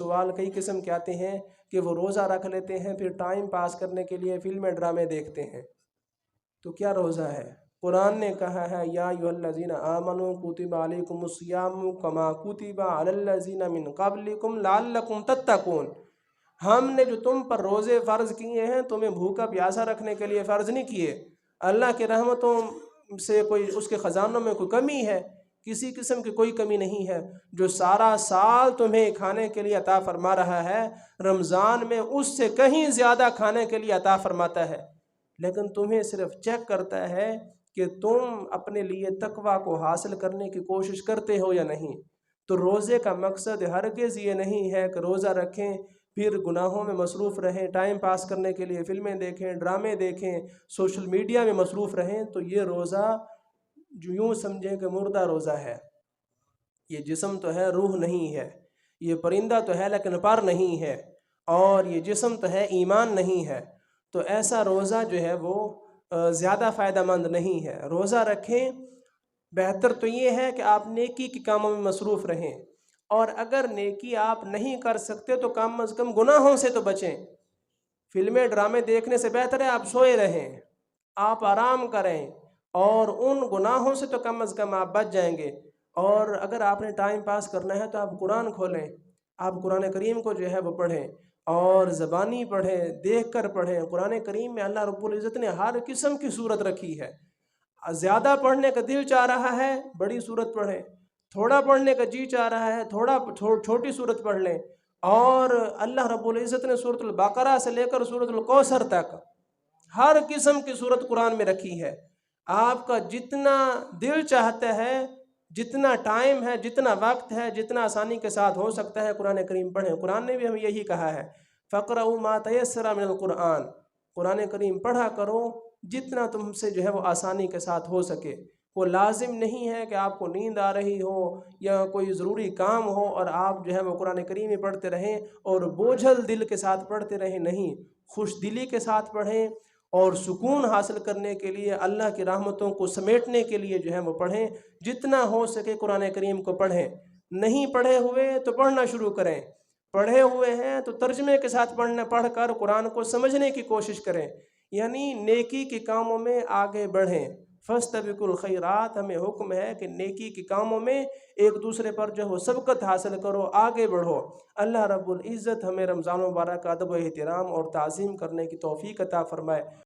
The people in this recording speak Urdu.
سوال کئی قسم کے آتے ہیں کہ وہ روزہ رکھ لیتے ہیں پھر ٹائم پاس کرنے کے لیے فلمیں ڈرامے دیکھتے ہیں، تو کیا روزہ ہے؟ قرآن نے کہا ہے یا ایھا الذین آمنوا کتب علیکم الصیام کما کتب علی الذین من قبلکم لعلکم تتقون، ہم نے جو تم پر روزے فرض کیے ہیں تمہیں بھوکا پیاسا رکھنے کے لیے فرض نہیں کیے۔ اللہ کی رحمتوں سے کوئی اس کے خزانوں میں کوئی کمی ہے؟ کسی قسم کی کوئی کمی نہیں ہے۔ جو سارا سال تمہیں کھانے کے لیے عطا فرما رہا ہے، رمضان میں اس سے کہیں زیادہ کھانے کے لیے عطا فرماتا ہے، لیکن تمہیں صرف چیک کرتا ہے کہ تم اپنے لیے تقوی کو حاصل کرنے کی کوشش کرتے ہو یا نہیں۔ تو روزے کا مقصد ہرگز یہ نہیں ہے کہ روزہ رکھیں پھر گناہوں میں مصروف رہیں، ٹائم پاس کرنے کے لیے فلمیں دیکھیں، ڈرامے دیکھیں، سوشل میڈیا میں مصروف رہیں، تو یہ روزہ جو یوں سمجھیں کہ مردہ روزہ ہے۔ یہ جسم تو ہے، روح نہیں ہے، یہ پرندہ تو ہے لیکن پر نہیں ہے، اور یہ جسم تو ہے، ایمان نہیں ہے۔ تو ایسا روزہ جو ہے وہ زیادہ فائدہ مند نہیں ہے۔ روزہ رکھیں، بہتر تو یہ ہے کہ آپ نیکی کے کاموں میں مصروف رہیں، اور اگر نیکی آپ نہیں کر سکتے تو کم از کم گناہوں سے تو بچیں۔ فلمیں ڈرامے دیکھنے سے بہتر ہے آپ سوئے رہیں، آپ آرام کریں، اور ان گناہوں سے تو کم از کم آپ بچ جائیں گے۔ اور اگر آپ نے ٹائم پاس کرنا ہے تو آپ قرآن کھولیں، آپ قرآن کریم کو جو ہے وہ پڑھیں، اور زبانی پڑھیں، دیکھ کر پڑھیں۔ قرآن کریم میں اللہ رب العزت نے ہر قسم کی صورت رکھی ہے۔ زیادہ پڑھنے کا دل چاہ رہا ہے بڑی صورت پڑھیں، تھوڑا پڑھنے کا جی چاہ رہا ہے چھوٹی صورت پڑھ لیں۔ اور اللہ رب العزت نے سورۃ البقرہ سے لے کر سورۃ الکوثر تک ہر قسم کی صورت قرآن میں رکھی ہے۔ آپ کا جتنا دل چاہتا ہے، جتنا ٹائم ہے، جتنا وقت ہے، جتنا آسانی کے ساتھ ہو سکتا ہے قرآن کریم پڑھیں۔ قرآن نے بھی ہمیں یہی کہا ہے فَاقْرَؤْا مَا تَيَسَّرَ مِنَ الْقُرْآنِ، قرآن کریم پڑھا کرو جتنا تم سے جو ہے وہ آسانی کے ساتھ ہو سکے۔ وہ لازم نہیں ہے کہ آپ کو نیند آ رہی ہو یا کوئی ضروری کام ہو اور آپ جو ہے وہ قرآن کریم ہی پڑھتے رہیں اور بوجھل دل کے ساتھ پڑھتے رہیں، نہیں، خوش دلی کے ساتھ پڑھیں، اور سکون حاصل کرنے کے لیے، اللہ کی رحمتوں کو سمیٹنے کے لیے جو ہے وہ پڑھیں۔ جتنا ہو سکے قرآن کریم کو پڑھیں۔ نہیں پڑھے ہوئے تو پڑھنا شروع کریں، پڑھے ہوئے ہیں تو ترجمے کے ساتھ پڑھ کر قرآن کو سمجھنے کی کوشش کریں، یعنی نیکی کے کاموں میں آگے بڑھیں۔ فَاسْتَبِقُوا الْخَيْرَاتِ، ہمیں حکم ہے کہ نیکی کے کاموں میں ایک دوسرے پر جو ہے سبقت حاصل کرو، آگے بڑھو۔ اللہ رب العزت ہمیں رمضان مبارک کا ادب و احترام اور تعظیم کرنے کی توفیق عطا فرمائے۔